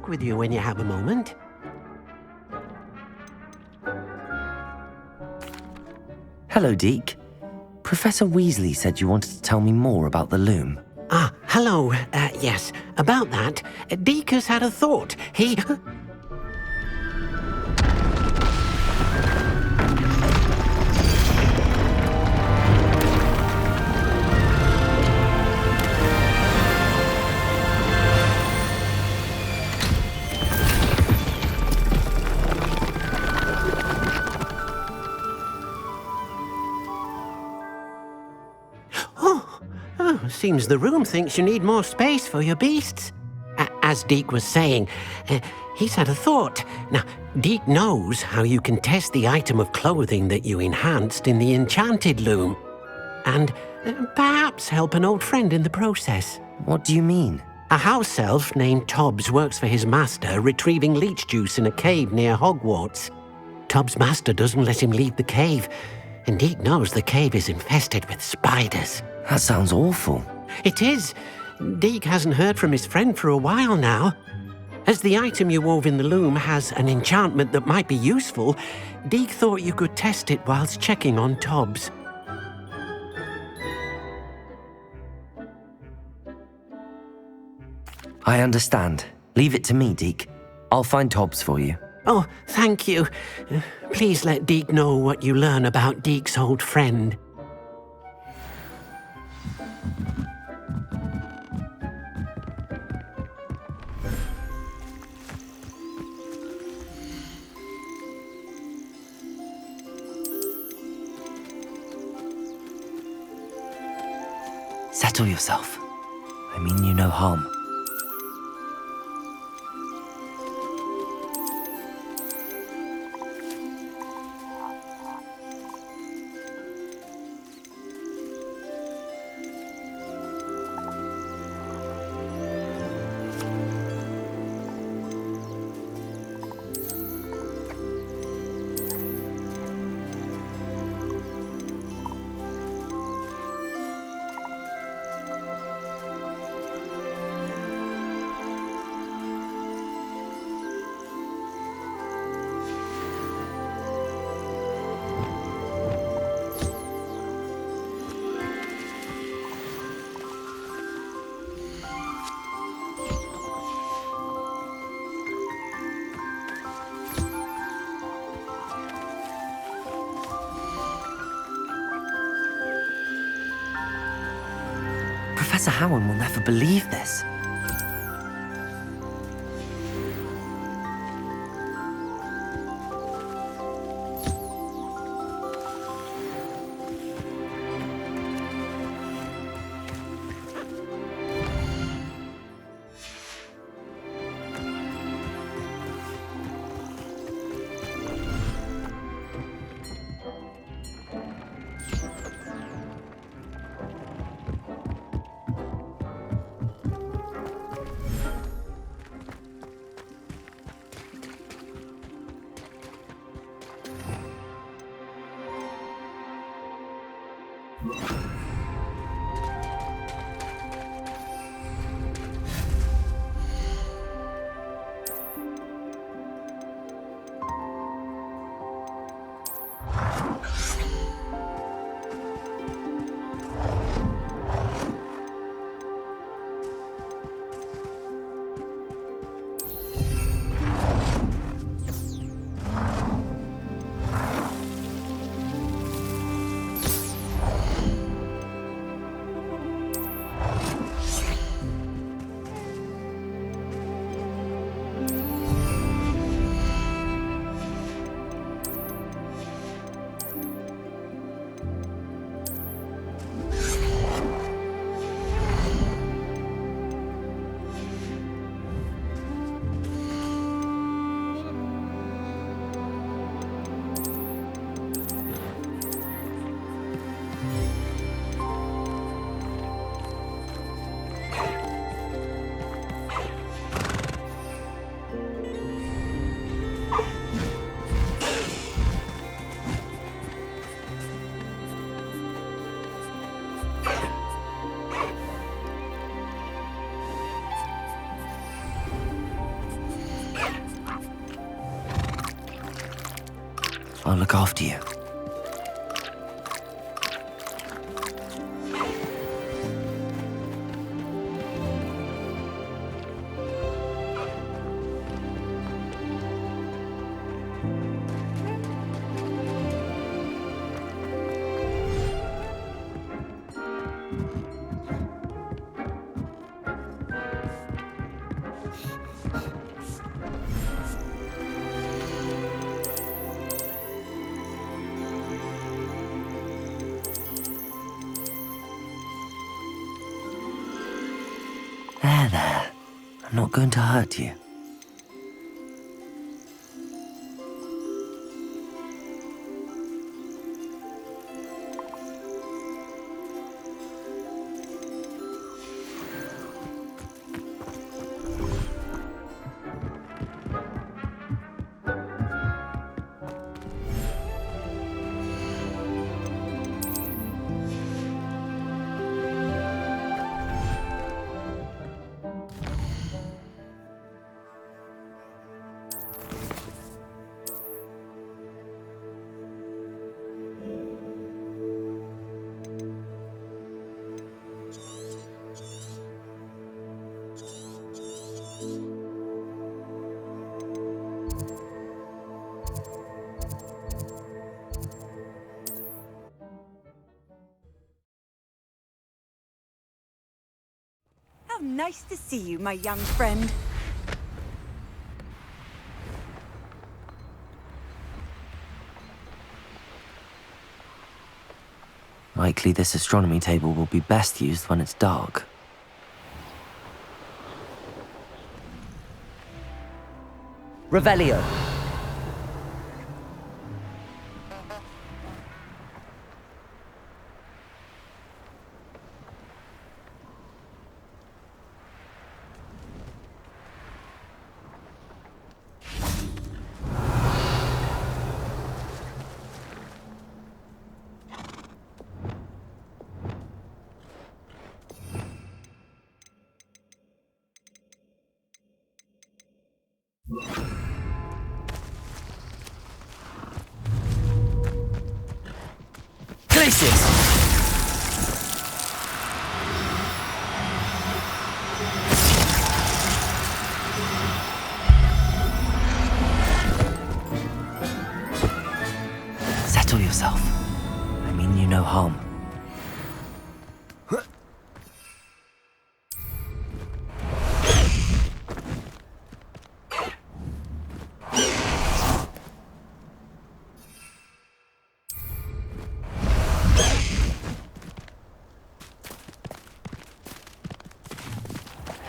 talk with you when you have a moment. Hello, Deke. Professor Weasley said you wanted to tell me more about the loom. Ah, hello. Yes, about that. Deke has had a thought. He... Seems the room thinks you need more space for your beasts. As Deke was saying, he's had a thought. Now, Deke knows how you can test the item of clothing that you enhanced in the enchanted loom. And perhaps help an old friend in the process. What do you mean? A house elf named Tobbs works for his master, retrieving leech juice in a cave near Hogwarts. Tobbs' master doesn't let him leave the cave, and Deke knows the cave is infested with spiders. That sounds awful. It is. Deke hasn't heard from his friend for a while now. As the item you wove in the loom has an enchantment that might be useful, Deke thought you could test it whilst checking on Tobbs. I understand. Leave it to me, Deke. I'll find Tobbs for you. Oh, thank you. Please let Deke know what you learn about Deke's old friend. Settle yourself. I mean you no harm. Professor Howard will never believe this. I'll look after you. There. I'm not going to hurt you. How nice to see you, my young friend. Likely this astronomy table will be best used when it's dark. Revelio. Glacius! Settle yourself. I mean you no harm.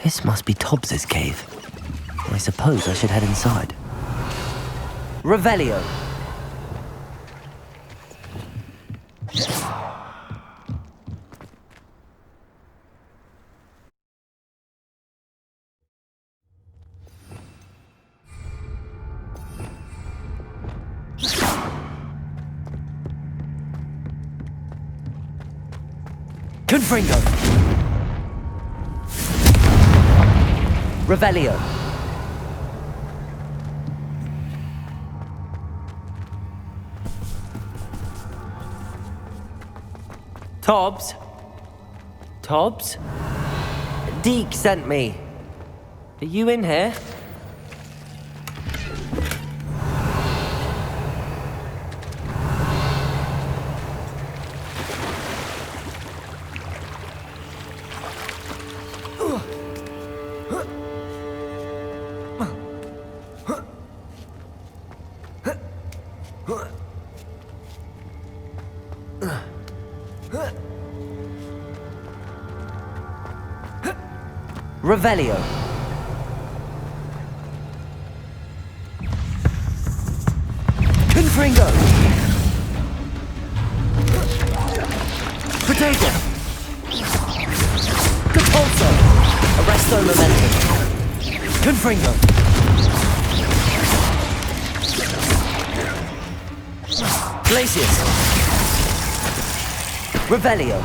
This must be Tobbs's cave. I suppose I should head inside. Revelio. Confringo. Revelio. Tobbs? Tobbs? Deke sent me. Are you in here? Revelio. Confringo. Protego. Capulso. Arresto momentum. Confringo. Glacius. Revelio.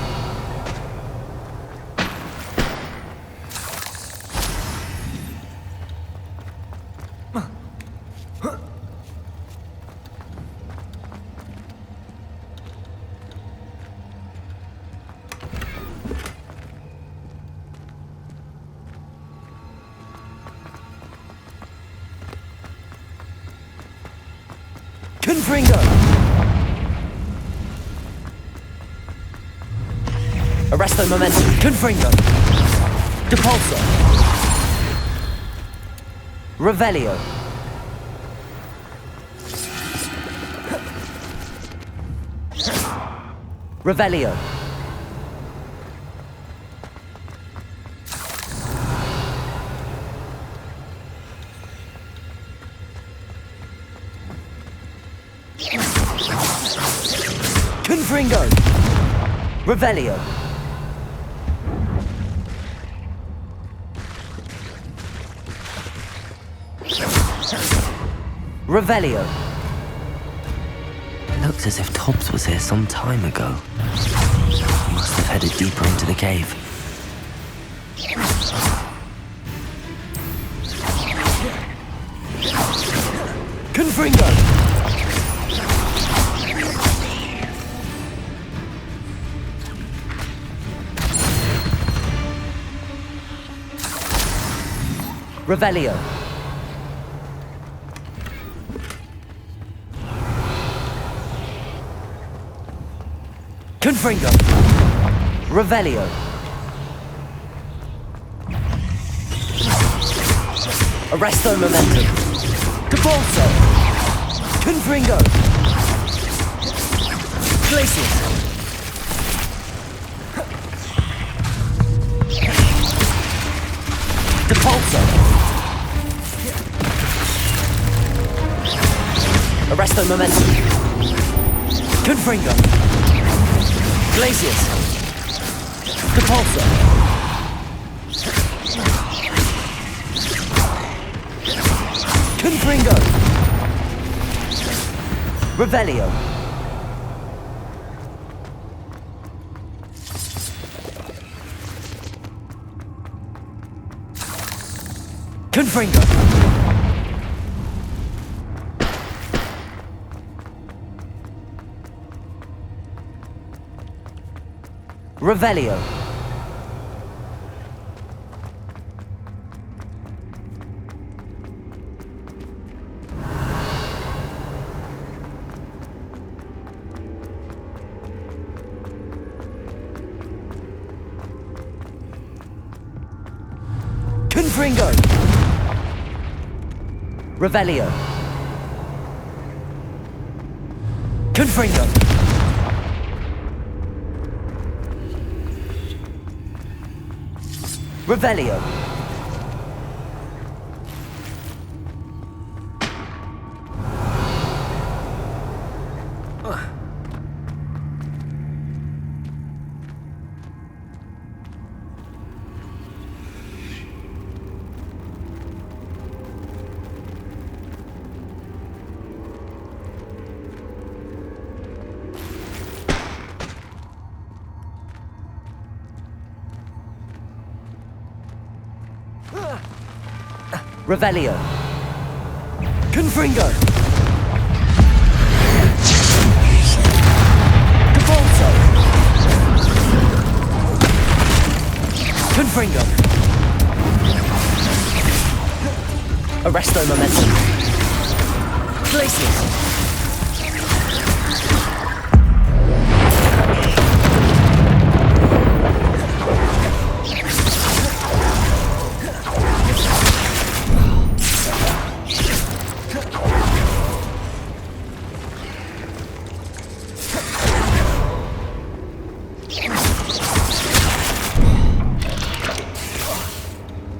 Arresto momentum. Confringo. Depulso. Revelio. Revelio. Confringo. Revelio. Revelio. Looks as if Tobbs was here some time ago. He must have headed deeper into the cave. Confringo! Revelio. Confringo. Revelio. Arresto momentum. Depulso. Confringo. Glacius. Depulso. Arresto momentum. Confringo. Glacius. Depulso. Confringo. Revelio. Confringo. Revelio. Confringo. Revelio. Confringo. Revelio. Revelio. Confringo. Depulso. Confringo. Arresto momentum. Glacius.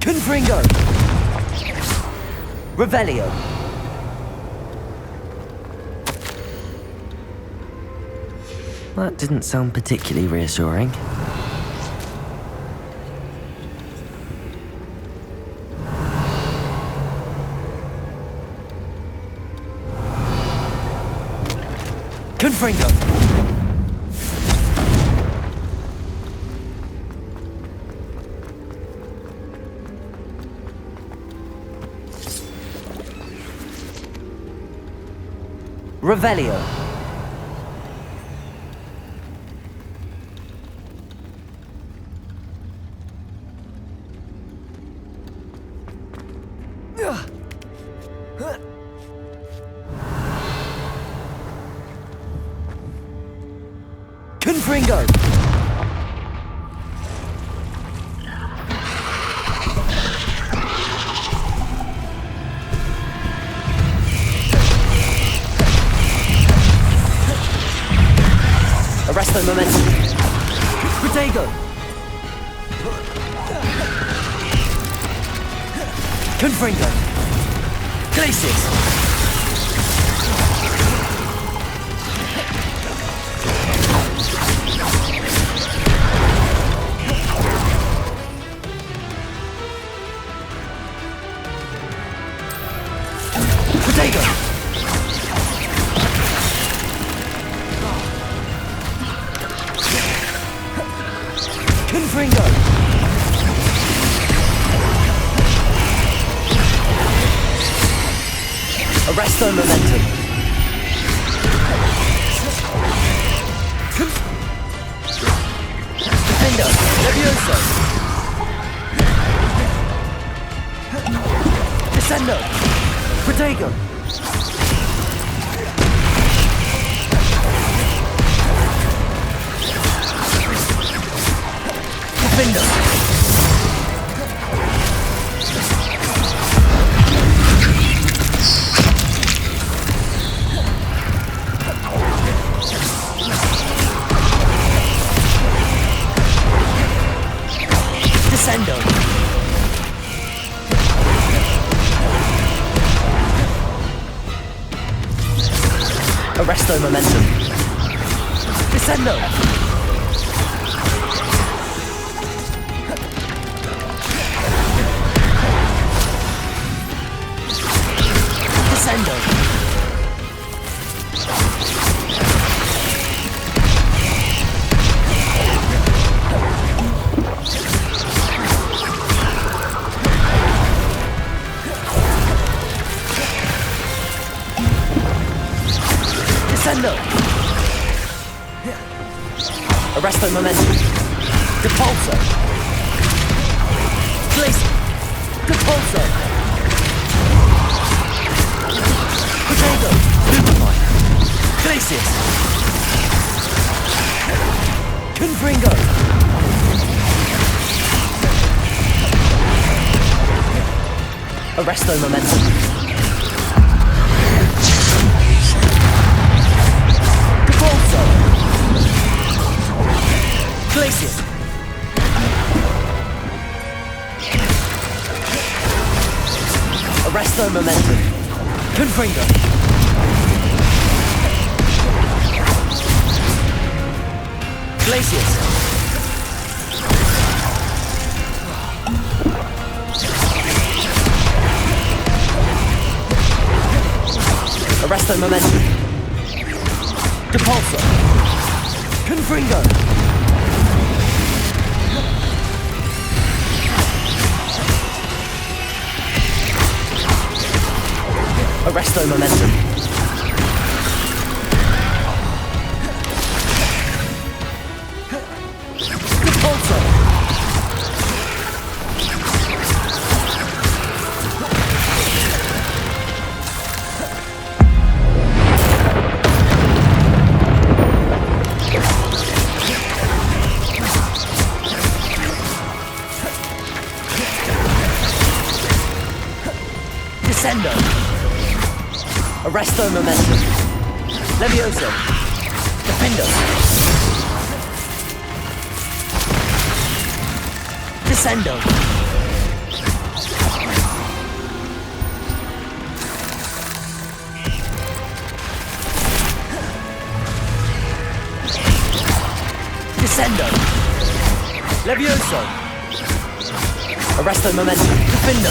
Confringo. Revelio. That didn't sound particularly reassuring. Confringo. Revelio. Confringo. Arresto momentum. Protego. Confringo. Glacius. Protego. Confringo. Arresto momentum. Defendo. Levioso. Descendo. Protego. Defendo. Descendo. Arresto momentum. Descendo. Descendo. Descendo. Arresto momentum. Depulso. Glacius. Depulso. Protego. Stupefy. Glacius. Confringo. Arresto momentum. Depulso. Glacius. Arresto momentum. Confringo. Glacius. Arresto momentum. Depulso. Confringo. Arresto momentum. Depulso. Descendo. Arresto momentum. Levioso. Defendo. Descendo. Descendo. Levioso. Arresto momentum. Defendo.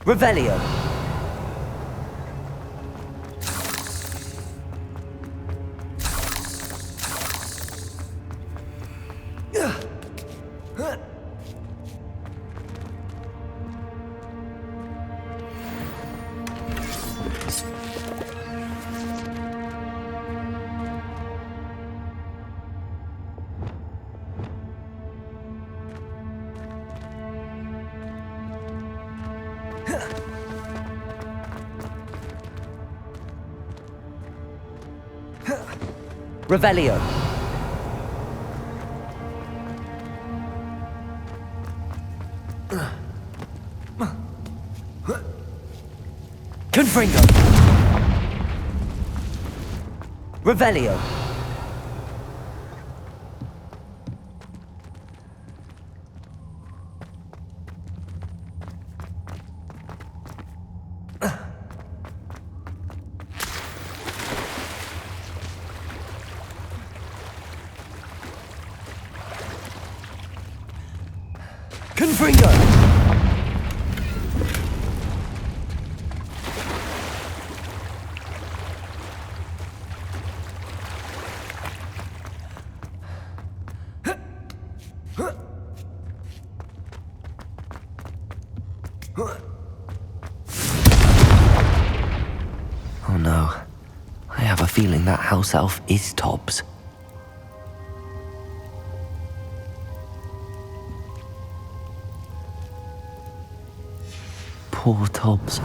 Revelio. Revelio. Confringo! Revelio! Confringo! Oh no. I have a feeling that house elf is Tobbs. Poor Tobbs.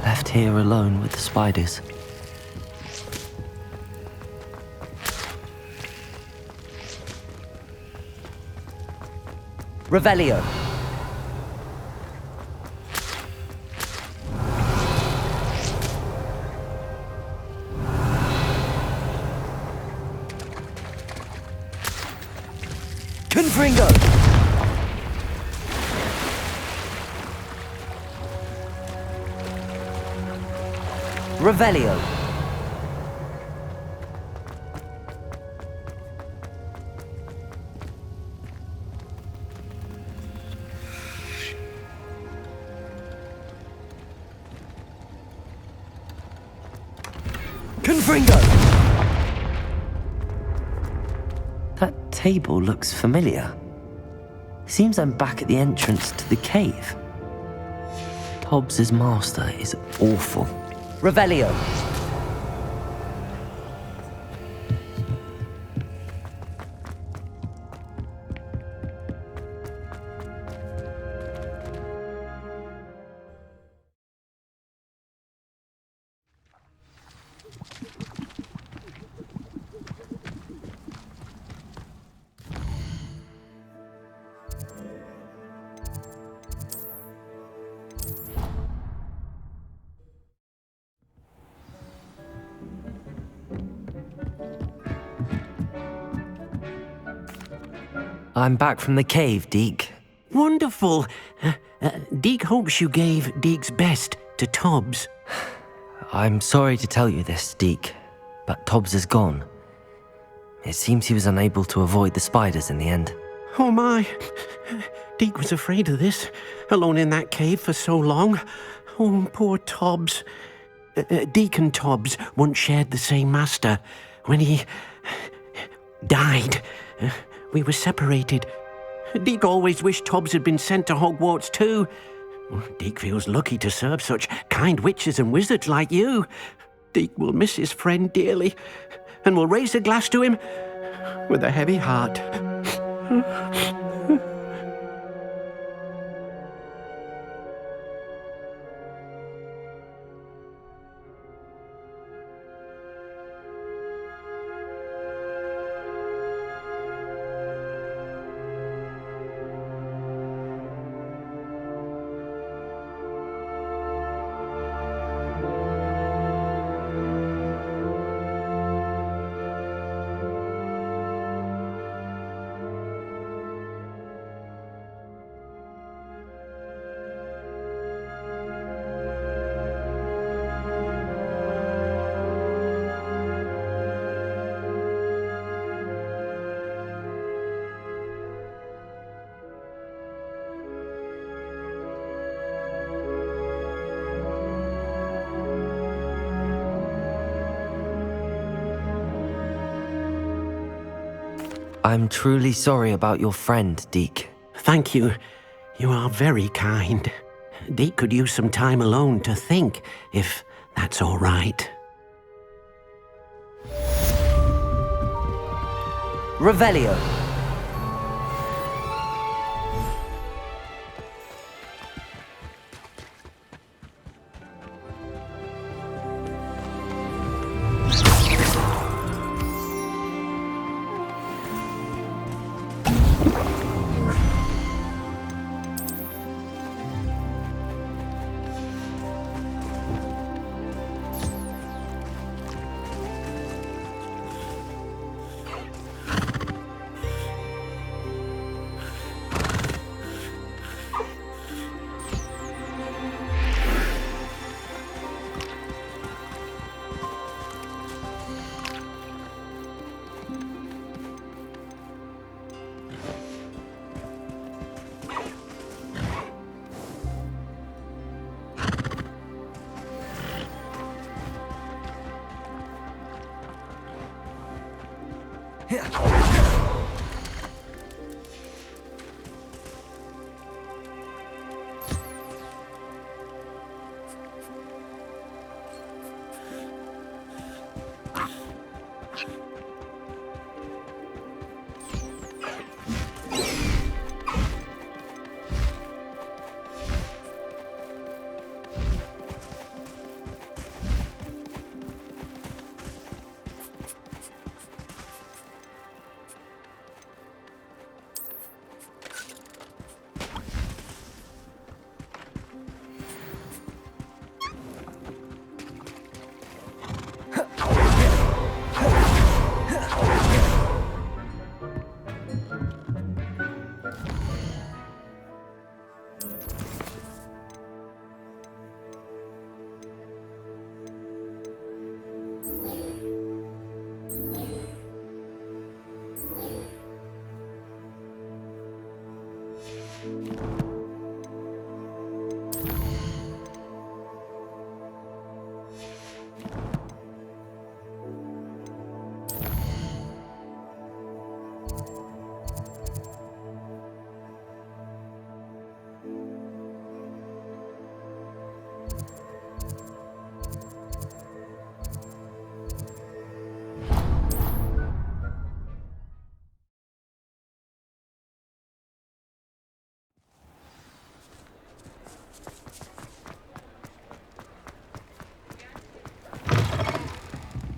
Left here alone with the spiders. Revelio. Confringo. Revelio. Confringo. That table looks familiar. Seems I'm back at the entrance to the cave. Tobbs's master is awful. Revelio. I'm back from the cave, Deke. Wonderful. Deke hopes you gave Deke's best to Tobbs. I'm sorry to tell you this, Deke, but Tobbs is gone. It seems he was unable to avoid the spiders in the end. Oh my. Deke was afraid of this, alone in that cave for so long. Oh, poor Tobbs. Deke and Tobbs once shared the same master. When he died, we were separated. Deke always wished Tobbs had been sent to Hogwarts too. Deke feels lucky to serve such kind witches and wizards like you. Deke will miss his friend dearly, and will raise a glass to him with a heavy heart. I'm truly sorry about your friend, Deke. Thank you. You are very kind. Deke could use some time alone to think, if that's all right. Revelio.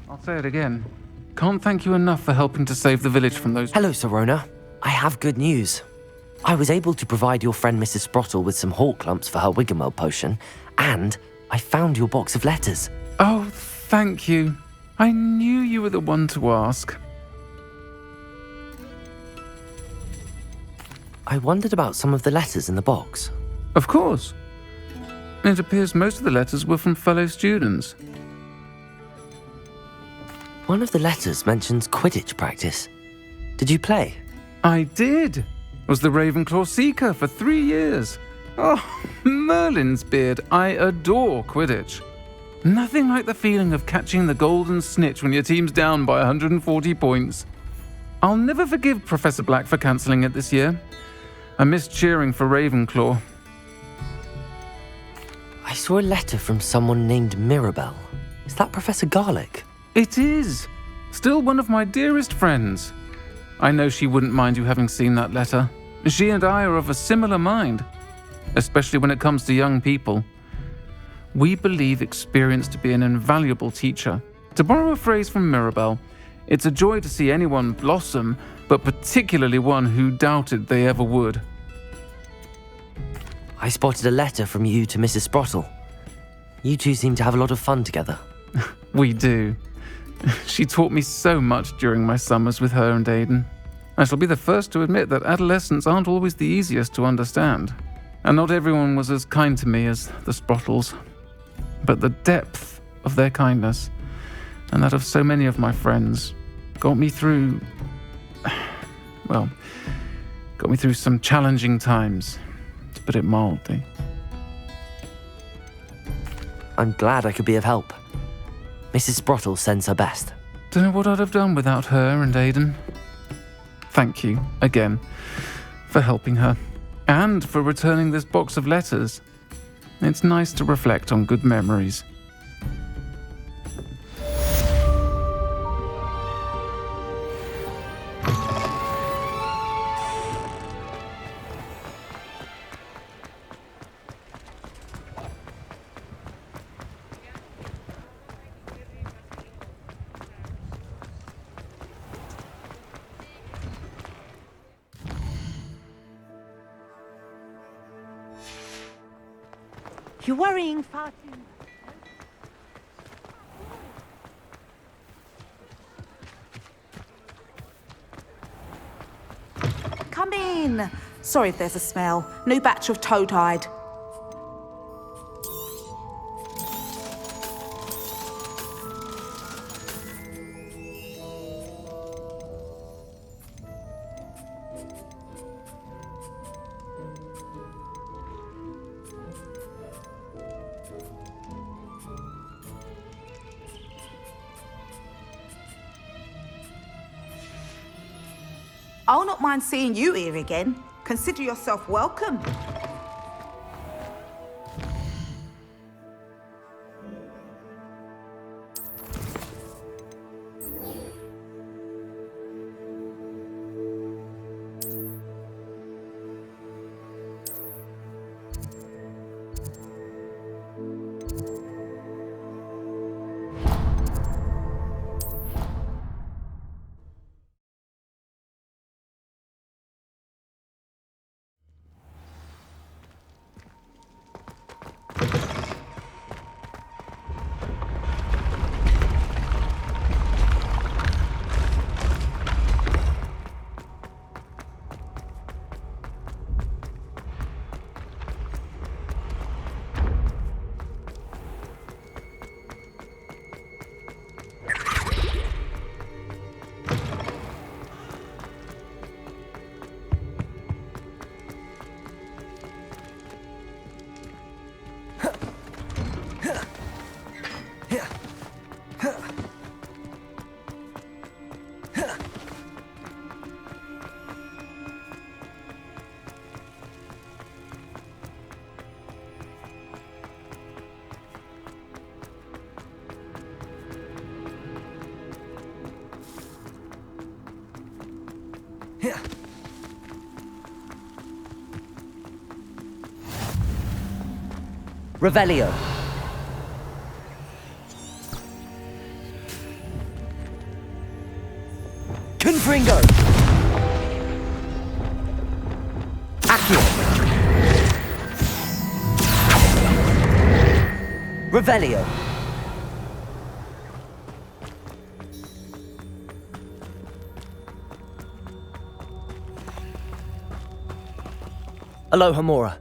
I'll say it again. Can't thank you enough for helping to save the village from those... Hello, Sirona. I have good news. I was able to provide your friend Mrs. Sprottle with some hawk lumps for her Wiggenweld potion, and I found your box of letters. Oh, thank you. I knew you were the one to ask. I wondered about some of the letters in the box. Of course. It appears most of the letters were from fellow students. One of the letters mentions Quidditch practice. Did you play? I did. Was the Ravenclaw Seeker for 3 years. Oh, Merlin's beard. I adore Quidditch. Nothing like the feeling of catching the golden snitch when your team's down by 140 points. I'll never forgive Professor Black for cancelling it this year. I missed cheering for Ravenclaw. I saw a letter from someone named Mirabelle. Is that Professor Garlick? It is. Still one of my dearest friends. I know she wouldn't mind you having seen that letter. She and I are of a similar mind, especially when it comes to young people. We believe experience to be an invaluable teacher. To borrow a phrase from Mirabelle, it's a joy to see anyone blossom, but particularly one who doubted they ever would. I spotted a letter from you to Mrs. Sprottle. You two seem to have a lot of fun together. We do. She taught me so much during my summers with her and Aidan. I shall be the first to admit that adolescents aren't always the easiest to understand, and not everyone was as kind to me as the Sprottles. But the depth of their kindness, and that of so many of my friends, got me through some challenging times, to put it mildly. I'm glad I could be of help. Mrs. Sprottle sends her best. Don't know what I'd have done without her and Aidan. Thank you, again, for helping her, and for returning this box of letters. It's nice to reflect on good memories. You're worrying far too much. Come in. Sorry if there's a smell. New batch of toad hide. I'll not mind seeing you here again. Consider yourself welcome. Revelio. Confringo. Accio. Revelio. Alohomora.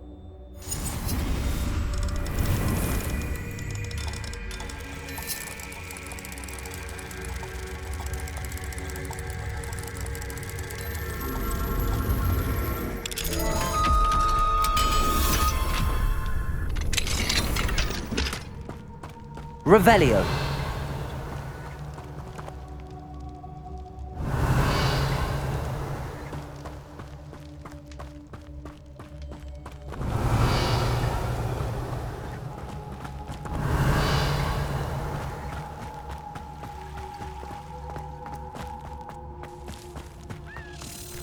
Revelio.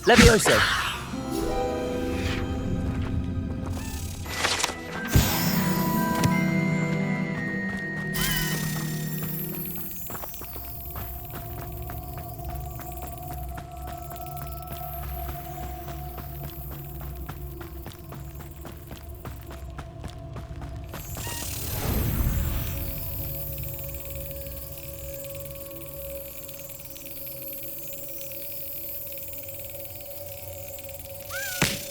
Levioso.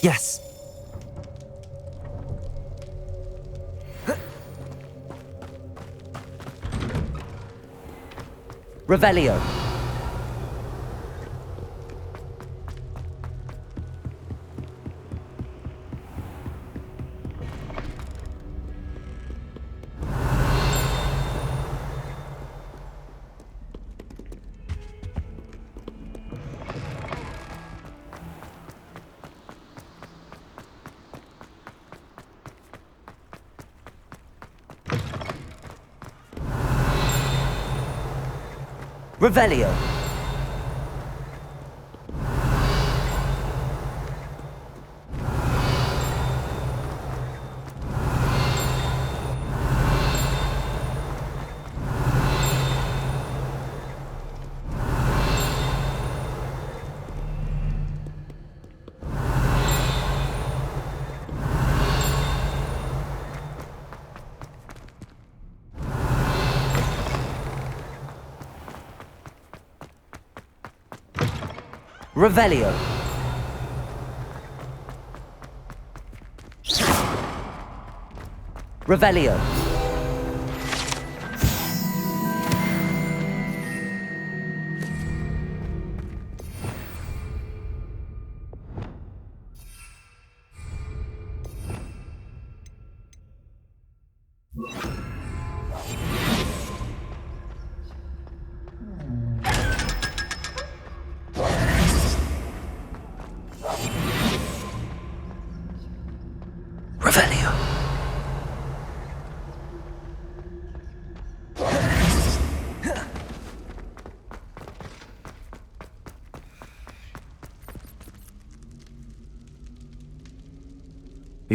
Yes. Revelio. Revelio. Revelio. Revelio.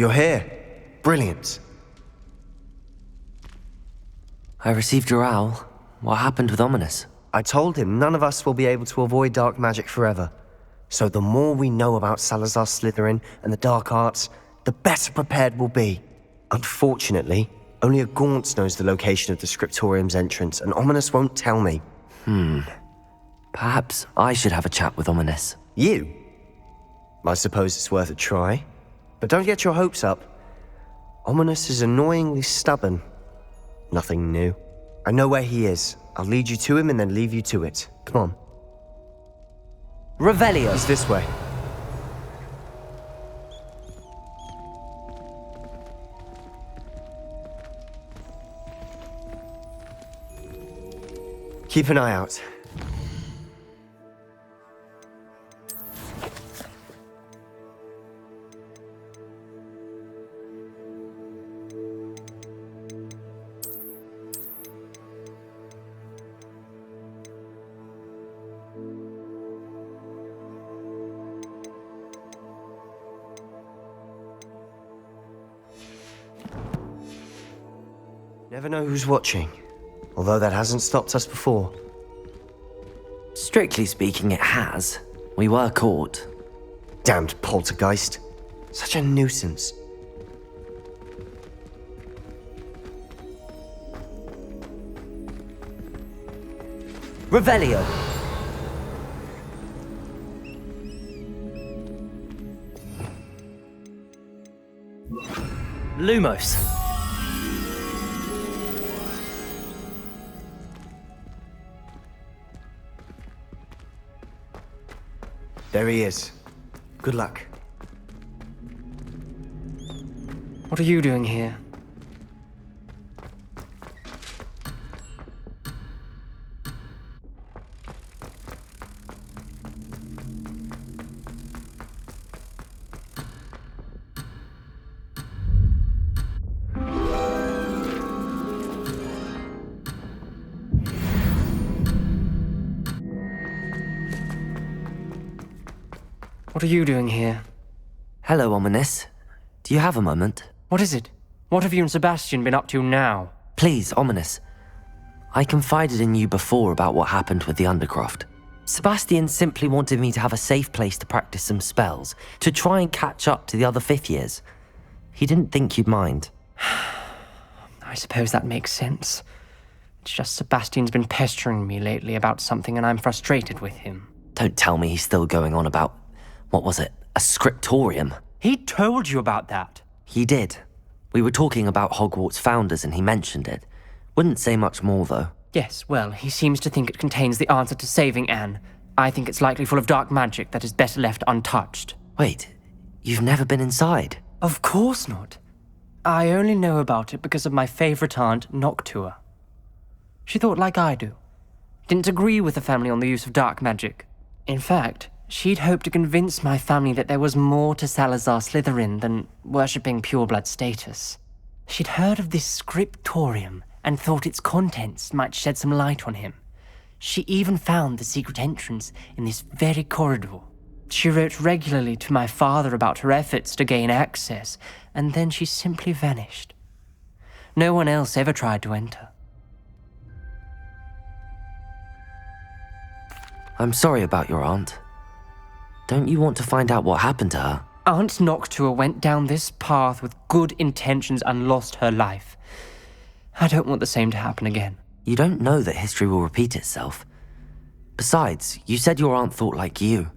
You're here. Brilliant. I received your owl. What happened with Ominous? I told him none of us will be able to avoid dark magic forever. So the more we know about Salazar Slytherin and the dark arts, the better prepared we'll be. Unfortunately, only a Gaunt knows the location of the Scriptorium's entrance, and Ominous won't tell me. Perhaps I should have a chat with Ominous. You? I suppose it's worth a try. But don't get your hopes up. Ominous is annoyingly stubborn. Nothing new. I know where he is. I'll lead you to him and then leave you to it. Come on. Revelio! It's this way. Keep an eye out. Never know who's watching, although that hasn't stopped us before. Strictly speaking, it has. We were caught. Damned poltergeist. Such a nuisance. Revelio! Lumos! There he is. Good luck. What are you doing here? What are you doing here? Hello, Ominous. Do you have a moment? What is it? What have you and Sebastian been up to now? Please, Ominous. I confided in you before about what happened with the Undercroft. Sebastian simply wanted me to have a safe place to practice some spells, to try and catch up to the other fifth years. He didn't think you'd mind. I suppose that makes sense. It's just Sebastian's been pestering me lately about something and I'm frustrated with him. Don't tell me he's still going on about, what was it, a scriptorium? He told you about that. He did. We were talking about Hogwarts founders and he mentioned it. Wouldn't say much more, though. Yes, well, he seems to think it contains the answer to saving Anne. I think it's likely full of dark magic that is better left untouched. Wait, you've never been inside? Of course not. I only know about it because of my favorite aunt, Noctua. She thought like I do. Didn't agree with the family on the use of dark magic. In fact, she'd hoped to convince my family that there was more to Salazar Slytherin than worshipping pureblood status. She'd heard of this scriptorium and thought its contents might shed some light on him. She even found the secret entrance in this very corridor. She wrote regularly to my father about her efforts to gain access, and then she simply vanished. No one else ever tried to enter. I'm sorry about your aunt. Don't you want to find out what happened to her? Aunt Noctua went down this path with good intentions and lost her life. I don't want the same to happen again. You don't know that history will repeat itself. Besides, you said your aunt thought like you.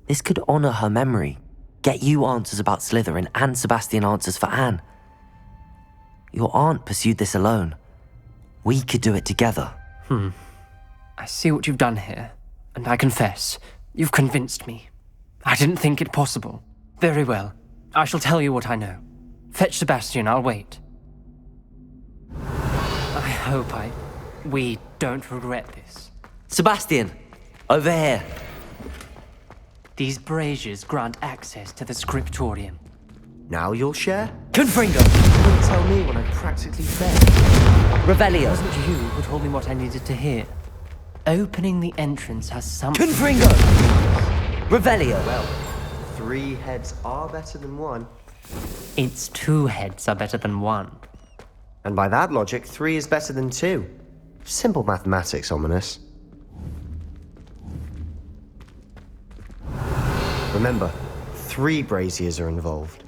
This could honor her memory, get you answers about Slytherin and Sebastian answers for Anne. Your aunt pursued this alone. We could do it together. I see what you've done here, and I confess, you've convinced me. I didn't think it possible. Very well. I shall tell you what I know. Fetch Sebastian, I'll wait. I hope we don't regret this. Sebastian! Over here! These braziers grant access to the scriptorium. Now you'll share? Confringo! Don't tell me when I'm practically dead. Revelio! It wasn't you who told me what I needed to hear. Opening the entrance has some... Confringo! Revelio! Well, 3 heads are better than 1. Its two heads are better than one. And by that logic, 3 is better than 2. Simple mathematics, Ominous. Remember, 3 braziers are involved.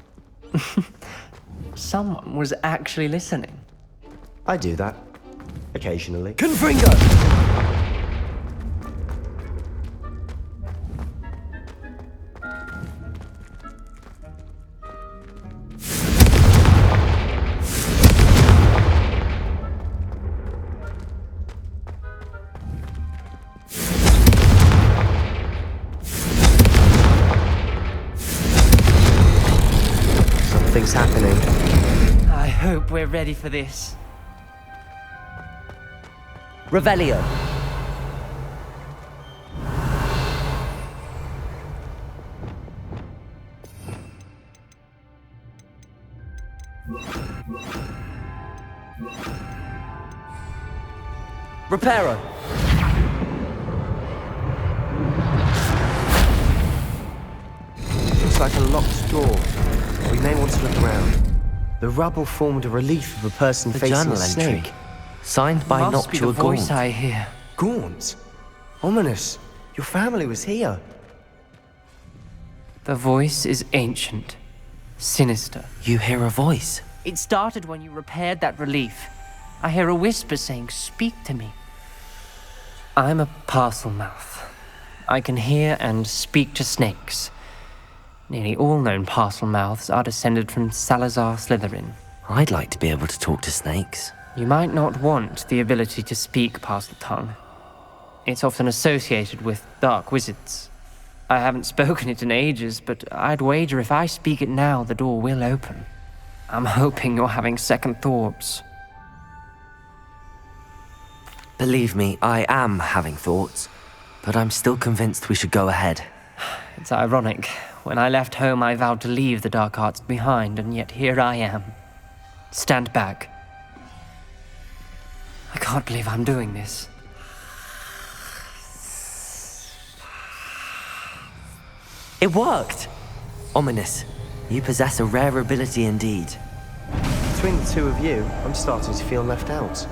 Someone was actually listening. I do that. Occasionally. Confringo! Something's happening. I hope we're ready for this. Revelio. Reparo. Looks like a locked door. We may want to look around. The rubble formed a relief of a person The facing journal a entry. snake. Signed by Must be the Noctua voice Gaunt. I hear. Gaunt? Ominous. Your family was here. The voice is ancient, sinister. You hear a voice. It started when you repaired that relief. I hear a whisper saying, "Speak to me." I'm a parcel mouth. I can hear and speak to snakes. Nearly all known parcel mouths are descended from Salazar Slytherin. I'd like to be able to talk to snakes. You might not want the ability to speak parcel tongue. It's often associated with dark wizards. I haven't spoken it in ages, but I'd wager if I speak it now, the door will open. I'm hoping you're having second thoughts. Believe me, I am having thoughts, but I'm still convinced we should go ahead. It's ironic. When I left home, I vowed to leave the dark arts behind, and yet here I am. Stand back. I can't believe I'm doing this. It worked! Ominous, you possess a rare ability indeed. Between the two of you, I'm starting to feel left out.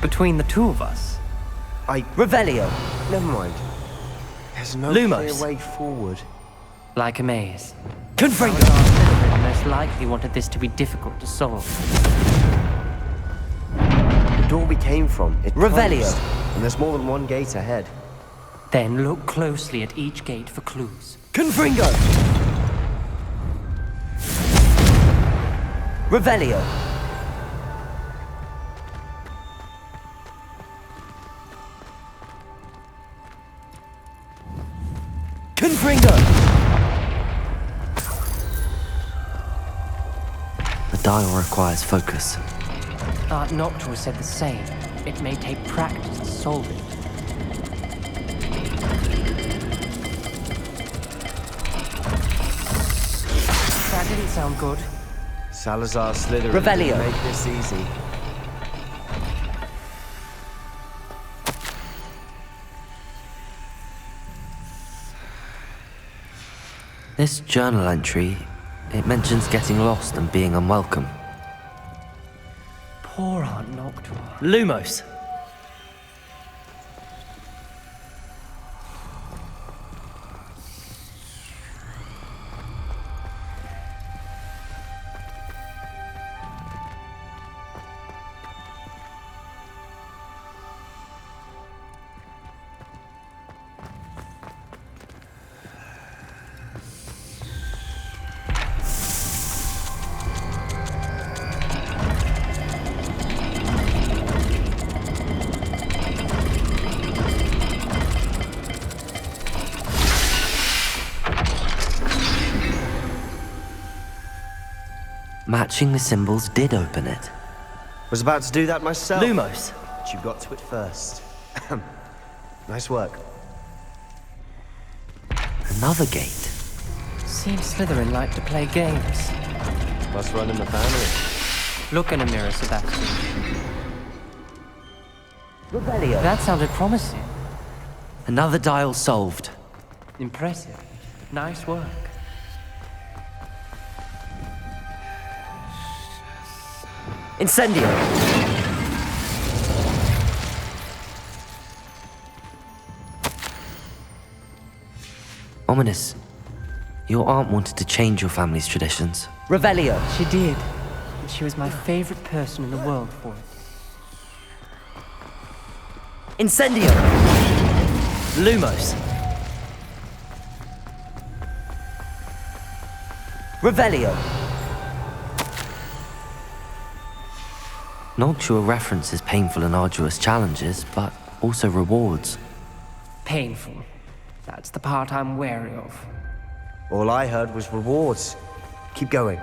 Between the two of us, Revelio! Never mind. There's no Lumos. clear way forward. like a maze. Confringo! Slytherin most likely wanted this to be difficult to solve. The door we came from, it Revelio. closed, and there's more than one gate ahead. Then look closely at each gate for clues. Confringo! Revelio! Confringo! The dial requires focus. Art Noctua said the same. It may take practice to solve it. That didn't sound good. Salazar Slytherin Revelio. didn't make this easy. This journal entry, it mentions getting lost and being unwelcome. Poor Aunt Noctua. Lumos! Matching the symbols did open it. Was about to do that myself. Lumos! But you got to it first. Nice work. Another gate. Seems Slytherin like to play games. Must run in the family. Look in a mirror, Sebastian. Revelio. That sounded promising. Another dial solved. Impressive. Nice work. Incendio! Ominous. Your aunt wanted to change your family's traditions. Revelio! She did. And she was my favorite person in the world for it. Incendio! Lumos! Revelio! Noctua references painful and arduous challenges, but also rewards. Painful. That's the part I'm wary of. All I heard was rewards. Keep going.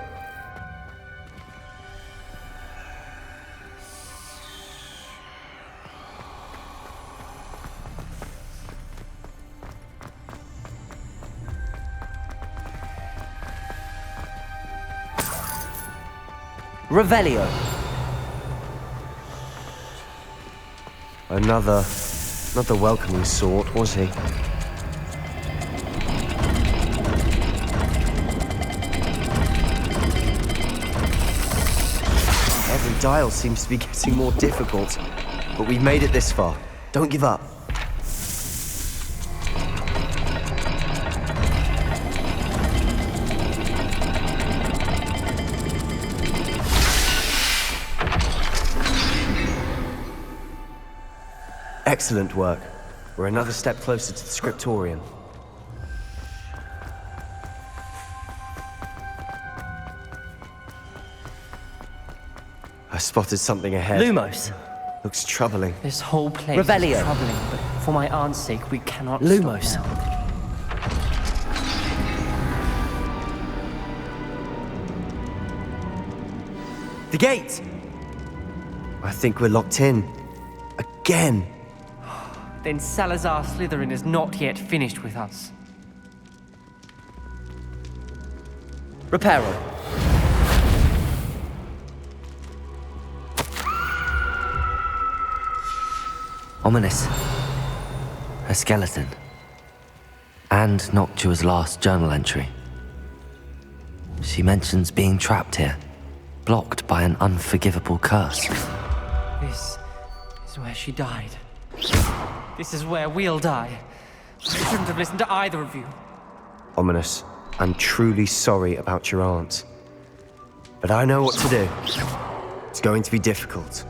Revelio! Another... not the welcoming sort, was he? Every dial seems to be getting more difficult. But we've made it this far. Don't give up. Excellent work. We're another step closer to the scriptorium. I spotted something ahead. Lumos! Looks troubling. This whole place Revelio. is troubling, but for my aunt's sake, we cannot Lumos. stop now. The gate! I think we're locked in. Again. Then Salazar Slytherin is not yet finished with us. Reparo. Ominous. A skeleton. And Noctua's last journal entry. She mentions being trapped here, blocked by an unforgivable curse. This is where she died. This is where we'll die. I shouldn't have listened to either of you. Ominous, I'm truly sorry about your aunt. But I know what to do. It's going to be difficult.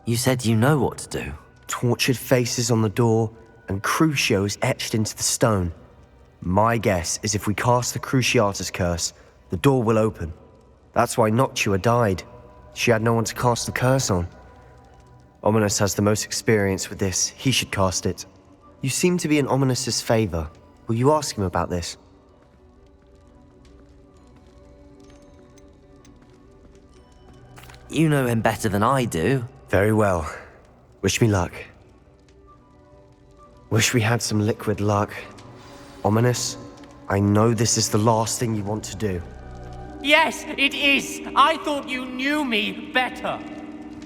You said you know what to do. Tortured faces on the door and Crucios etched into the stone. My guess is if we cast the Cruciatus curse, the door will open. That's why Noctua died. She had no one to cast the curse on. Ominous has the most experience with this. He should cast it. You seem to be in Ominous's favor. Will you ask him about this? You know him better than I do. Very well. Wish me luck. Wish we had some liquid luck. Ominous, I know this is the last thing you want to do. Yes, it is. I thought you knew me better.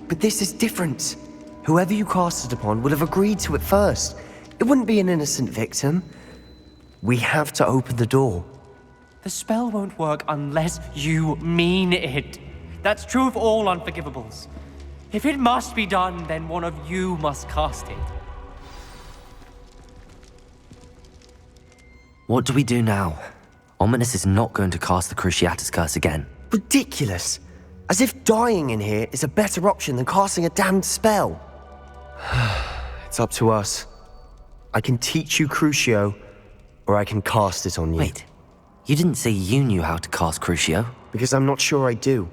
But this is different. Whoever you cast it upon would have agreed to it first. It wouldn't be an innocent victim. We have to open the door. The spell won't work unless you mean it. That's true of all unforgivables. If it must be done, then one of you must cast it. What do we do now? Ominous is not going to cast the Cruciatus curse again. Ridiculous. As if dying in here is a better option than casting a damned spell. It's up to us. I can teach you Crucio, or I can cast it on you. Wait, you didn't say you knew how to cast Crucio? Because I'm not sure I do.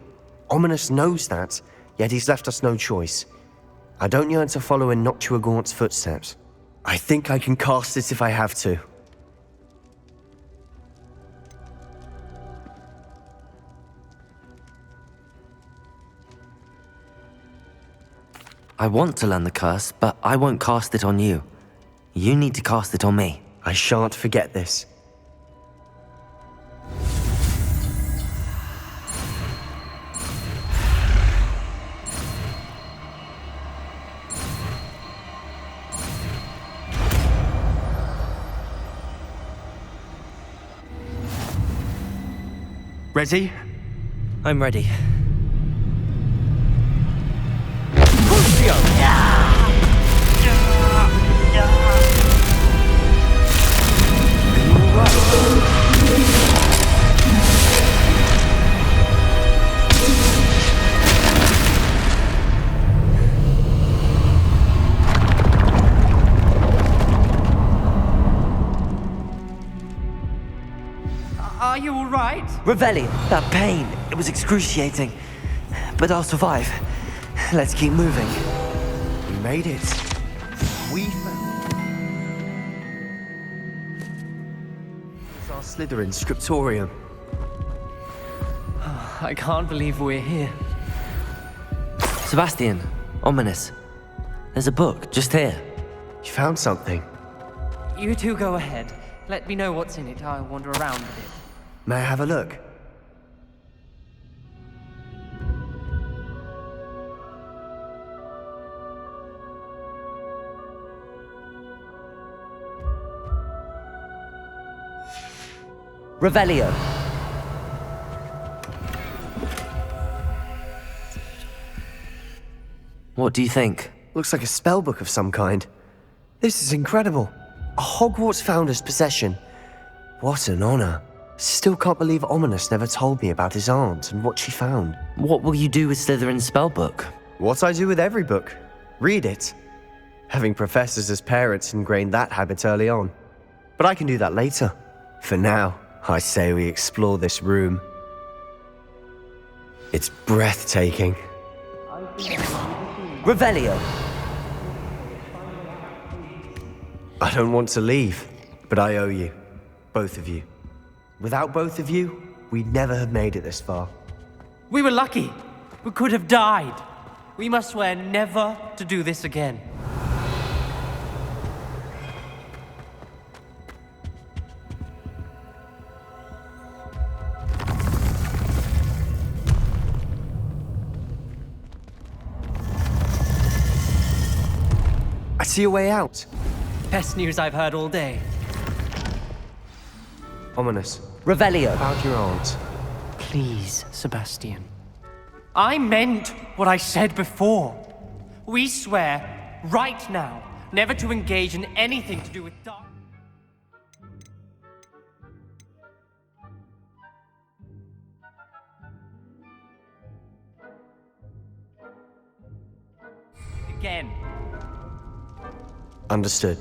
Ominous knows that, yet he's left us no choice. I don't yearn to follow in Noctua Gaunt's footsteps. I think I can cast it if I have to. I want to learn the curse, but I won't cast it on you. You need to cast it on me. I shan't forget this. Ready? I'm ready. Are you all right? Revelio. That pain, it was excruciating. But I'll survive. Let's keep moving. We made it. We found our Slytherin scriptorium. I can't believe we're here. Sebastian, ominous. There's a book just here. You found something. You two go ahead. Let me know what's in it. I'll wander around a bit. May I have a look? Revelio. What do you think? Looks like a spellbook of some kind. This is incredible. A Hogwarts founder's possession. What an honor. Still can't believe Ominous never told me about his aunt and what she found. What will you do with Slytherin's spellbook? What I do with every book. Read it. Having professors as parents ingrained that habit early on. But I can do that later. For now, I say we explore this room. It's breathtaking. Revelio. I don't want to leave, but I owe you. Both of you. Without both of you, we'd never have made it this far. We were lucky. We could have died. We must swear never to do this again. I see a way out. Best news I've heard all day. Ominous. Revelio. About your aunt. Please, Sebastian. I meant what I said before. We swear, right now, never to engage in anything to do with dark... Again. Understood.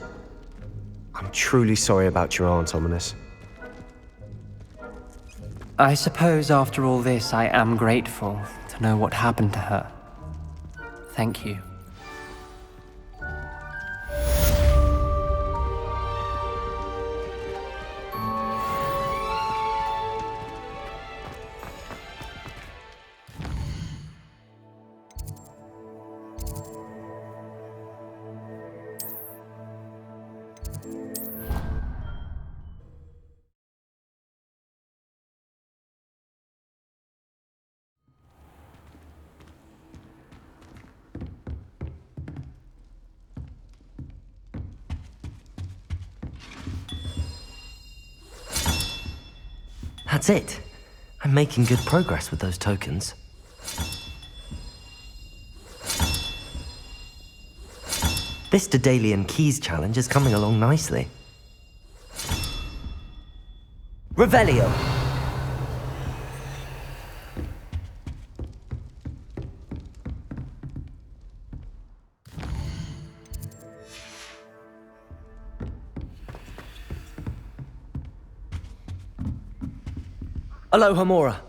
I'm truly sorry about your aunt, Ominous. I suppose after all this, I am grateful to know what happened to her. Thank you. That's it. I'm making good progress with those tokens. This Daedalian Keys challenge is coming along nicely. Revelio! Aloha Mora.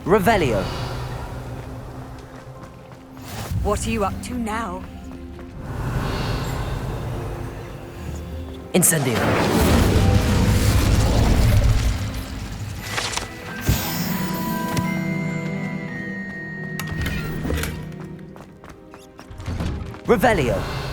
Revelio. What are you up to now? Incendio. Revelio.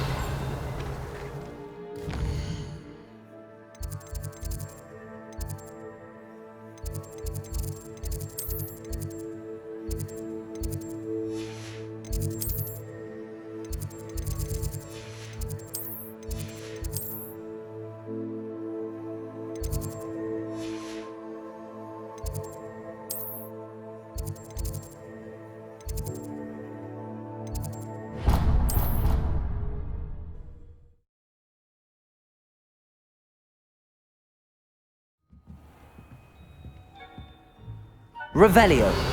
Revelio.